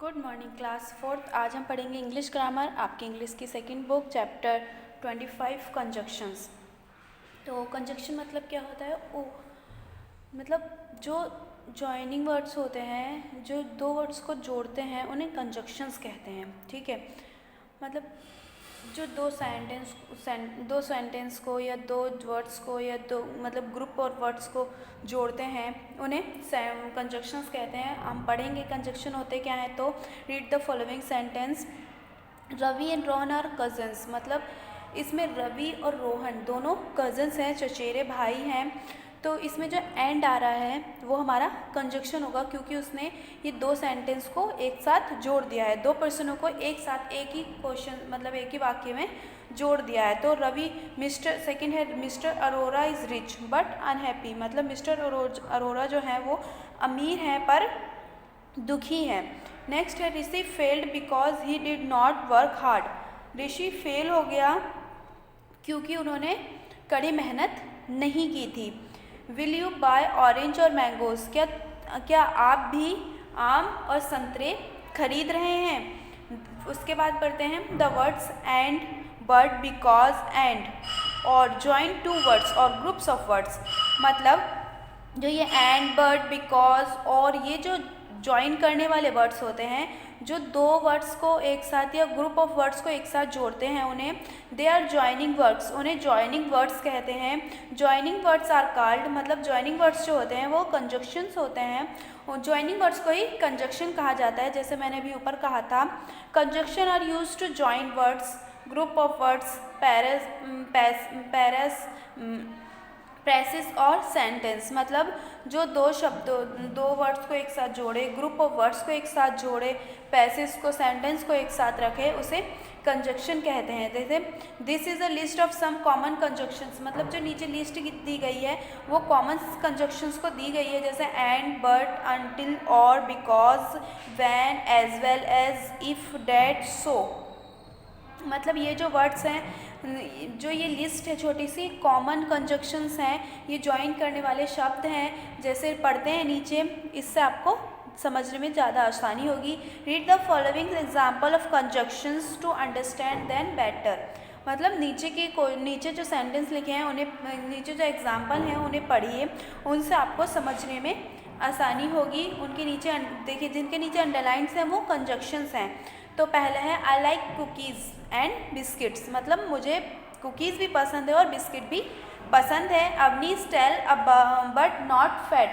Good morning class fourth. आज हम पढ़ेंगे इंग्लिश ग्रामर, आपकी इंग्लिश की सेकंड बुक, चैप्टर 25 कंजक्शंस। तो कंजक्शन मतलब क्या होता है? ओ मतलब जो जॉइनिंग वर्ड्स होते हैं, जो दो वर्ड्स को जोड़ते हैं, उन्हें कंजक्शंस कहते हैं। ठीक है, मतलब जो दो सेंटेंस को या दो वर्ड्स को या दो मतलब ग्रुप और वर्ड्स को जोड़ते हैं, उन्हें कंजक्शंस कहते हैं। हम पढ़ेंगे कंजक्शन होते क्या है। तो read the following sentence. Ravi and Rohan are cousins, मतलब इसमें रवि और रोहन दोनों कजन्स हैं, चचेरे भाई हैं। तो इसमें जो एंड आ रहा है वो हमारा कंजक्शन होगा, क्योंकि उसने ये दो सेंटेंस को एक साथ जोड़ दिया है, दो पर्सनों को एक साथ एक ही क्वेश्चन मतलब एक ही वाक्य में जोड़ दिया है। तो रवि सेकंड है mister Arora is rich but unhappy, मतलब मिस्टर अरोरा जो है वो अमीर हैं पर दुखी है। नेक्स्ट है Rishi failed because he did not work hard. Rishi fail हो गया क्योंकि उन्होंने कड़ी मेहनत नहीं की थी। विल यू बाय ऑरेंज और मैंगोज, क्या आप भी आम और संतरे खरीद रहे हैं। उसके बाद पढ़ते हैं the words and but because and और जॉइन टू वर्ड्स और ग्रुप्स ऑफ वर्ड्स, मतलब जो ये एंड बट बिकॉज और ये जो ज्वाइन करने वाले वर्ड्स होते हैं, जो दो वर्ड्स को एक साथ या ग्रुप ऑफ वर्ड्स को एक साथ जोड़ते हैं, उन्हें दे आर ज्वाइनिंग वर्ड्स, उन्हें ज्वाइनिंग वर्ड्स कहते हैं। ज्वाइनिंग वर्ड्स आर कॉल्ड, मतलब ज्वाइनिंग वर्ड्स जो होते हैं वो कंजक्शंस होते हैं। ज्वाइनिंग वर्ड्स को ही कंजक्शन कहा जाता है। जैसे मैंने अभी ऊपर कहा था, conjunction are used to join words, group of words, phrases और सेंटेंस, मतलब जो दो वर्ड्स को एक साथ जोड़े, ग्रुप ऑफ वर्ड्स को एक साथ जोड़े, पैसेज को सेंटेंस को एक साथ रखे, उसे कंजक्शन कहते हैं। जैसे this is a list of some common conjunctions, मतलब जो नीचे लिस्ट दी गई है वो कॉमन कंजक्शंस को दी गई है, जैसे एंड, बट, अनटिल, और, because, when, as well as, if, that, so. मतलब ये जो वर्ड्स हैं, जो ये लिस्ट है छोटी सी, कॉमन कंजक्शंस हैं, ये ज्वाइन करने वाले शब्द हैं। जैसे पढ़ते हैं नीचे, इससे आपको समझने में ज़्यादा आसानी होगी। Read the following example of conjunctions to understand then better, मतलब नीचे जो सेंटेंस लिखे हैं उन्हें, नीचे जो एग्जाम्पल हैं उन्हें पढ़िए, उनसे आपको समझने में आसानी होगी। उनके नीचे देखिए, जिनके नीचे अंडरलाइंस हैं वो कंजक्शंस हैं। तो पहला है I like cookies and biscuits, मतलब मुझे कुकीज़ भी पसंद है और बिस्किट भी पसंद है। Avni stale but not fat,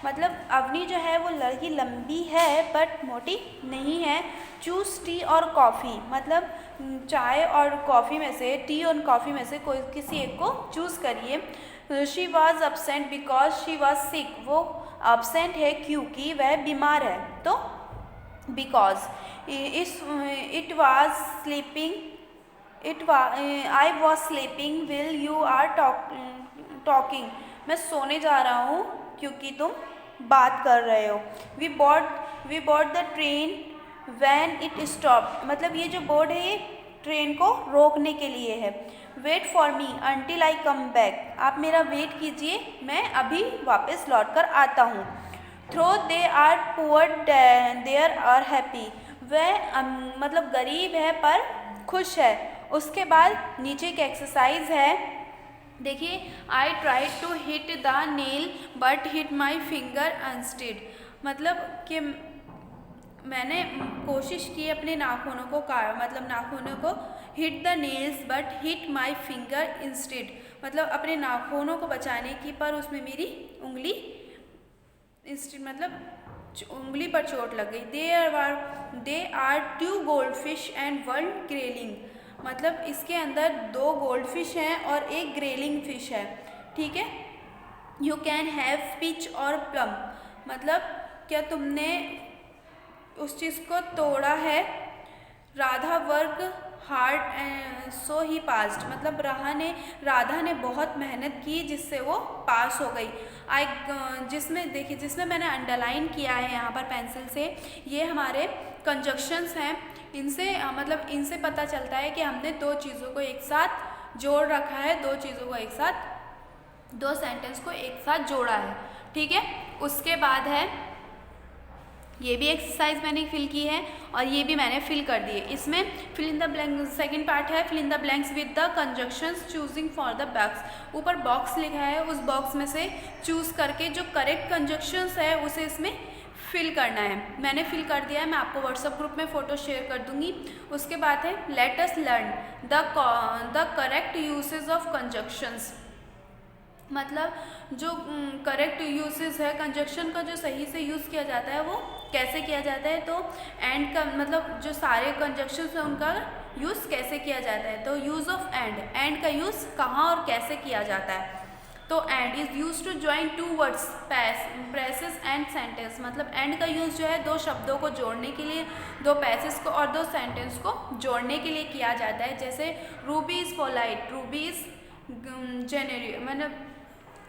मतलब अवनी जो है वो लड़की लंबी है बट मोटी नहीं है। चूज़ टी और कॉफ़ी, मतलब चाय और कॉफ़ी में से, टी और कॉफ़ी में से कोई किसी एक को चूज़ करिए। She was absent because she was sick, वो अपसेंट है क्योंकि वह बीमार है, तो because. It was sleeping, I was sleeping will you are talking, मैं सोने जा रहा हूँ क्योंकि तुम बात कर रहे हो। We bought the train when it stop, मतलब ये जो बोर्ड है ये ट्रेन को रोकने के लिए है। Wait for me until I come back, आप मेरा वेट कीजिए, मैं अभी वापस लौट कर आता हूँ। Though they are poor there are happy, वह मतलब गरीब है पर खुश है। उसके बाद नीचे एक एक्सरसाइज है, देखिए, I try to hit the nail but hit my finger instead, मतलब कि मैंने कोशिश की अपने नाखूनों को मतलब नाखूनों को hit the nails but hit my finger instead, मतलब अपने नाखूनों को बचाने की पर उसमें मेरी उंगली इंस्टेड मतलब उंगली पर चोट लग गई। They are two gold fish and one grayling, मतलब इसके अंदर दो गोल्ड फिश हैं और एक ग्रेलिंग फिश है। ठीक है। यू कैन हैव पीच और प्लम, मतलब क्या तुमने उस चीज़ को तोड़ा है। राधा वर्क हार्ड सो ही पास्ड, मतलब राधा ने बहुत मेहनत की जिससे वो पास हो गई। जिसमें देखिए, जिसमें मैंने अंडरलाइन किया है यहाँ पर पेंसिल से, ये हमारे कंजक्शंस हैं। इनसे मतलब इनसे पता चलता है कि हमने दो चीज़ों को एक साथ जोड़ रखा है, दो चीज़ों को एक साथ, दो सेंटेंस को एक साथ जोड़ा है। ठीक है। उसके बाद है ये भी एक्सरसाइज मैंने फिल की है और ये भी मैंने फिल कर दी है। इसमें fill in the blank second part है, fill in the blanks with the conjunctions choosing for the box. ऊपर बॉक्स लिखा है, उस बॉक्स में से चूज़ करके जो करेक्ट कंजक्शंस है उसे इसमें फिल करना है। मैंने फिल कर दिया है, मैं आपको व्हाट्सएप ग्रुप में फ़ोटो शेयर कर दूंगी। उसके बाद है let us learn the correct usage of conjunctions. मतलब जो करेक्ट यूसेज है कंजक्शन का, जो सही से यूज़ किया जाता है वो कैसे किया जाता है। तो एंड का मतलब जो सारे कंजक्शंस हैं उनका यूज़ कैसे किया जाता है। तो यूज़ ऑफ एंड का यूज़ कहाँ और कैसे किया जाता है। तो and is use to join two words phrases and sentence. मतलब एंड का यूज़ जो है दो शब्दों को जोड़ने के लिए, दो पैसेज को और दो सेंटेंस को जोड़ने के लिए किया जाता है। जैसे Ruby is polite, Ruby is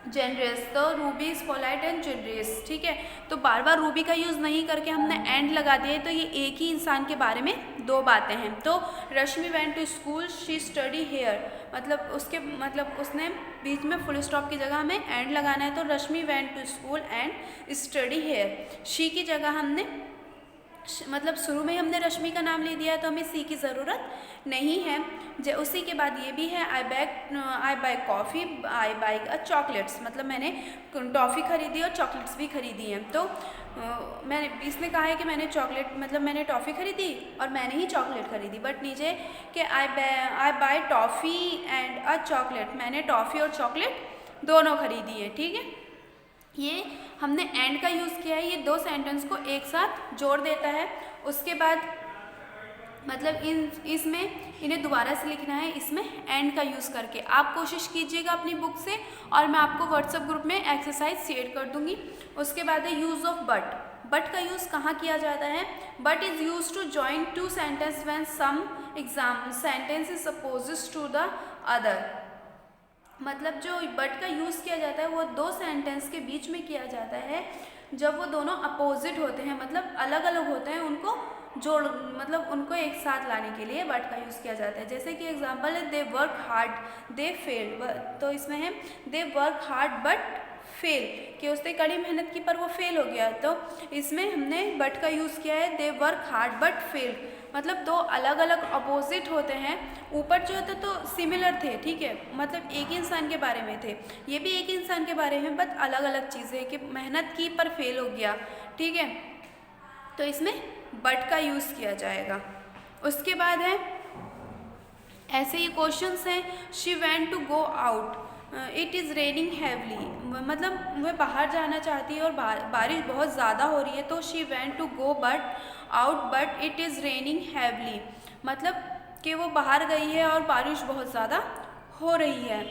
generous, तो Ruby is polite and generous. ठीक है, तो बार बार रूबी का यूज़ नहीं करके हमने एंड लगा दिया है, तो ये एक ही इंसान के बारे में दो बातें हैं। तो Rashmi went to school, she study here. मतलब उसने बीच में फुल स्टॉप की जगह हमें एंड लगाना है। तो Rashmi went to school and study here. She की जगह हमने मतलब शुरू में हमने रश्मि का नाम ले दिया है, तो हमें सी की ज़रूरत नहीं है। उसी के बाद ये भी है आई बाय कॉफ़ी, आई बाय अ चॉकलेट्स। मतलब मैंने टॉफ़ी खरीदी और चॉकलेट्स भी खरीदी हैं। तो इसने कहा है कि मैंने चॉकलेट मतलब मैंने टॉफ़ी खरीदी और मैंने ही चॉकलेट खरीदी, बट नीचे कि I buy toffee and a chocolate, मैंने टॉफ़ी और चॉकलेट दोनों खरीदी है। ठीक है, ये हमने एंड का यूज़ किया है, ये दो सेंटेंस को एक साथ जोड़ देता है। उसके बाद मतलब इसमें इन्हें दोबारा से लिखना है, इसमें एंड का यूज़ करके। आप कोशिश कीजिएगा अपनी बुक से, और मैं आपको व्हाट्सएप ग्रुप में एक्सरसाइज शेयर कर दूंगी। उसके बाद है यूज़ ऑफ बट का यूज़ कहाँ किया जाता है। But is use to join two sentence when some exam sentence is opposite to the other. मतलब जो बट का यूज़ किया जाता है वो दो सेंटेंस के बीच में किया जाता है जब वो दोनों अपोजिट होते हैं, मतलब अलग अलग होते हैं, उनको जोड़ मतलब उनको एक साथ लाने के लिए बट का यूज़ किया जाता है। जैसे कि एग्जांपल है they work hard they fail, तो इसमें है they work hard but fail, कि उसने कड़ी मेहनत की पर वो फेल हो गया। तो इसमें हमने बट का यूज़ किया है they work hard but fail. मतलब दो अलग अलग अपोजिट होते हैं। ऊपर जो थे तो सिमिलर थे, ठीक है, मतलब एक ही इंसान के बारे में थे, ये भी एक ही इंसान के बारे में, बट अलग अलग चीज़ें कि मेहनत की पर फेल हो गया। ठीक है, तो इसमें बट का यूज़ किया जाएगा। उसके बाद है ऐसे ही क्वेश्चंस हैं she went to go out, it is raining heavily. मतलब वह बाहर जाना चाहती है और बारिश बहुत ज़्यादा हो रही है। तो she went to go out but it is raining heavily, मतलब कि वो बाहर गई है और बारिश बहुत ज़्यादा हो रही है।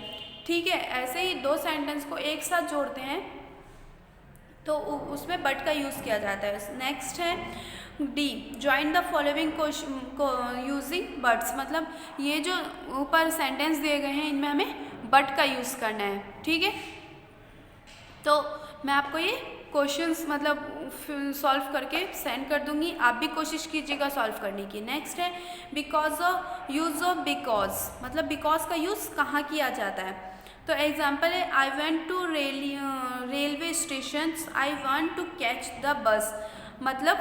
ठीक है, ऐसे ही दो सेंटेंस को एक साथ जोड़ते हैं तो उसमें बट का यूज़ किया जाता है। नेक्स्ट है D, join the following using buts. मतलब ये जो ऊपर सेंटेंस दिए गए हैं इनमें हमें बट का यूज़ करना है। ठीक है, तो मैं आपको ये क्वेश्चंस मतलब सॉल्व करके सेंड कर दूंगी, आप भी कोशिश कीजिएगा सॉल्व करने की। नेक्स्ट है because of use of because. मतलब बिकॉज का यूज़ कहाँ किया जाता है। तो एग्जाम्पल है I went to railway station, I want to catch the bus. मतलब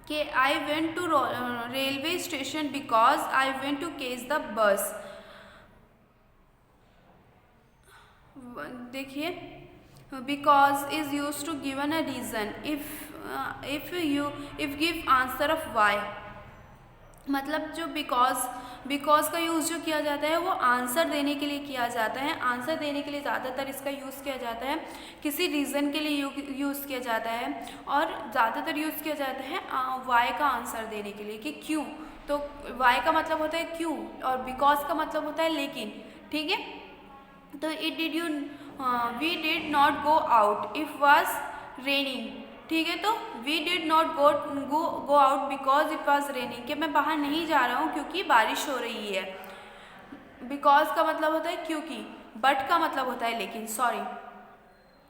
कि I went to railway station because I went to catch the bus. देखिए because is use to given a reason, if give answer of why. मतलब जो because का use जो किया जाता है वो आंसर देने के लिए किया जाता है। आंसर देने के लिए ज़्यादातर इसका यूज़ किया जाता है, किसी रीज़न के लिए यूज़ किया जाता है, और ज़्यादातर यूज़ किया जाता है वाई का आंसर देने के लिए कि क्यों। तो वाई का मतलब होता है क्यों और बिकॉज का मतलब होता है लेकिन। ठीक है, तो we did not go out if was raining. ठीक है, तो we did not go out because it was raining, कि मैं बाहर नहीं जा रहा हूँ क्योंकि बारिश हो रही है। बिकॉज का मतलब होता है क्योंकि, बट का मतलब होता है लेकिन, सॉरी।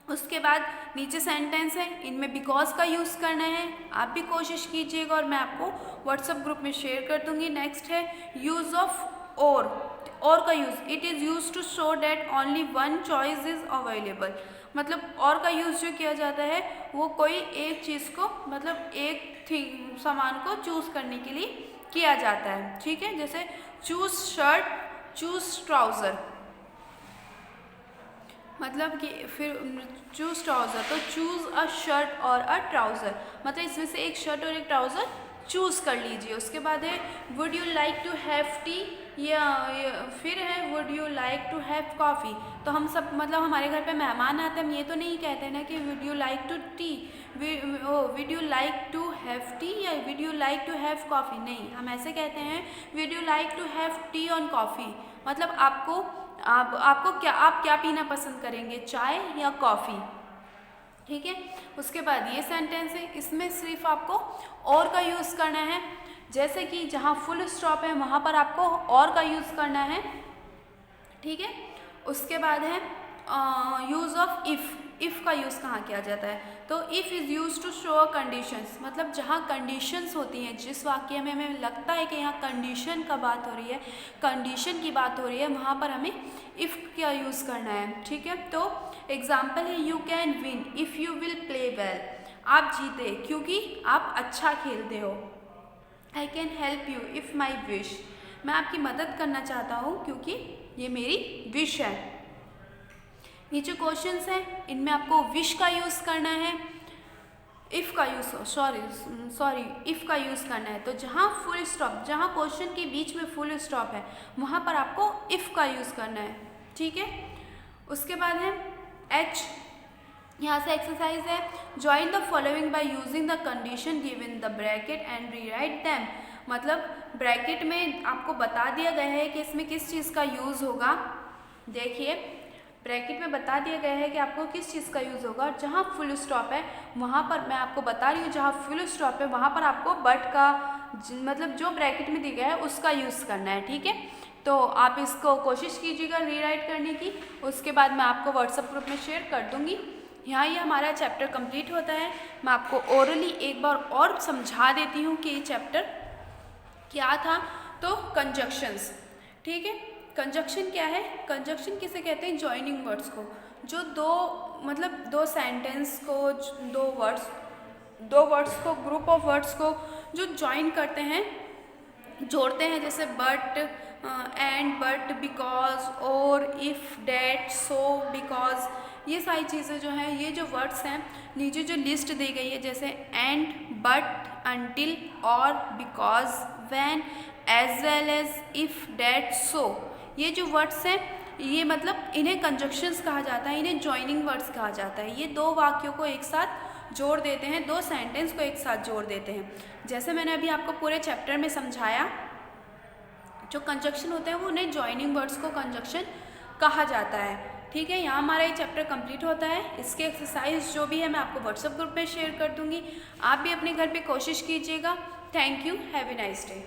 उसके बाद नीचे सेंटेंस है, इनमें बिकॉज का यूज़ करना है, आप भी कोशिश कीजिएगा और मैं आपको व्हाट्सएप ग्रुप में शेयर कर दूँगी। नेक्स्ट है यूज़ ऑफ और का use, it is use to show that only one choice is available. मतलब और का यूज़ जो किया जाता है वो कोई एक चीज़ को मतलब एक थिंग सामान को चूज़ करने के लिए किया जाता है, ठीक है। जैसे चूज़ शर्ट, चूज़ ट्राउज़र, मतलब कि फिर चूज़ ट्राउज़र तो चूज़ अ शर्ट और अ ट्राउज़र, मतलब इसमें से एक शर्ट और एक ट्राउज़र चूज़ कर लीजिए। उसके बाद है would you like to have tea, या फिर है would you like to have coffee. तो हम सब मतलब हमारे घर पे मेहमान आते हैं, हम ये तो नहीं कहते ना कि would you like to tea, would you like to have tea या would you like to have coffee, नहीं, हम ऐसे कहते हैं would you like to have tea on coffee, मतलब आपको क्या, आप क्या पीना पसंद करेंगे, चाय या कॉफ़ी, ठीक है। उसके बाद ये सेंटेंस है, इसमें सिर्फ आपको और का यूज़ करना है, जैसे कि जहाँ फुल स्टॉप है वहाँ पर आपको और का यूज़ करना है, ठीक है। उसके बाद है यूज़ ऑफ इफ़ का यूज़ कहाँ किया जाता है, तो if is use to show a conditions, मतलब जहाँ कंडीशंस होती हैं, जिस वाक्य में हमें लगता है कि यहाँ कंडीशन का बात हो रही है, कंडीशन की बात हो रही है, वहाँ पर हमें इफ़ का यूज़ करना है, ठीक है। तो एग्जाम्पल है you can win if you will play well, आप जीते क्योंकि आप अच्छा खेलते हो। I can help you if my wish, मैं आपकी मदद करना चाहता हूँ क्योंकि ये मेरी विश है। ये जो क्वेश्चंस हैं इनमें आपको विश का यूज़ करना है, इफ़ का यूज़ इफ़ का यूज़ करना है। तो जहाँ फुल स्टॉप, जहाँ क्वेश्चन के बीच में फुल स्टॉप है वहाँ पर आपको इफ़ का यूज़ करना है, ठीक है। उसके बाद है एच, यहाँ से एक्सरसाइज है join the following by using the condition given the bracket and rewrite them, मतलब ब्रैकेट में आपको बता दिया गया है कि इसमें किस चीज़ का यूज़ होगा। देखिए ब्रैकेट में बता दिया गया है कि आपको किस चीज़ का यूज़ होगा, और जहाँ फुल स्टॉप है वहाँ पर मैं आपको बता रही हूँ, जहाँ फुल स्टॉप है वहाँ पर आपको बट का मतलब जो ब्रैकेट में दिया गया है उसका यूज़ करना है, ठीक है। तो आप इसको कोशिश कीजिएगा रीराइट करने की, उसके बाद मैं आपको व्हाट्सएप ग्रुप में शेयर कर दूँगी। यहाँ ये हमारा चैप्टर कंप्लीट होता है। मैं आपको ओरली एक बार और समझा देती हूँ कि ये चैप्टर क्या था। तो कंजक्शंस, ठीक है। कंजक्शन क्या है, कंजक्शन किसे कहते हैं, जॉइनिंग वर्ड्स को, जो दो सेंटेंस को, दो वर्ड्स को, ग्रुप ऑफ वर्ड्स को जो जॉइन करते हैं, जोड़ते हैं, जैसे बट, एंड, बट, बिकॉज, और, इफ़, डैट, सो, बिकॉज, ये सारी चीज़ें जो हैं, ये जो वर्ड्स हैं, नीचे जो लिस्ट दी गई है जैसे एंड, बट, अनटिल, और, because, when, as well as, if, that, so, ये जो वर्ड्स हैं ये मतलब इन्हें कंजक्शंस कहा जाता है, इन्हें जॉइनिंग वर्ड्स कहा जाता है। ये दो वाक्यों को एक साथ जोड़ देते हैं, दो सेंटेंस को एक साथ जोड़ देते हैं। जैसे मैंने अभी आपको पूरे चैप्टर में समझाया, जो कंजक्शन होते हैं वो उन्हें जॉइनिंग वर्ड्स को कंजक्शन कहा जाता है, ठीक है। यहाँ हमारा ये चैप्टर कंप्लीट होता है। इसके एक्सरसाइज जो भी है मैं आपको व्हाट्सएप ग्रुप में शेयर कर दूँगी, आप भी अपने घर पे कोशिश कीजिएगा। Thank you, have a nice day.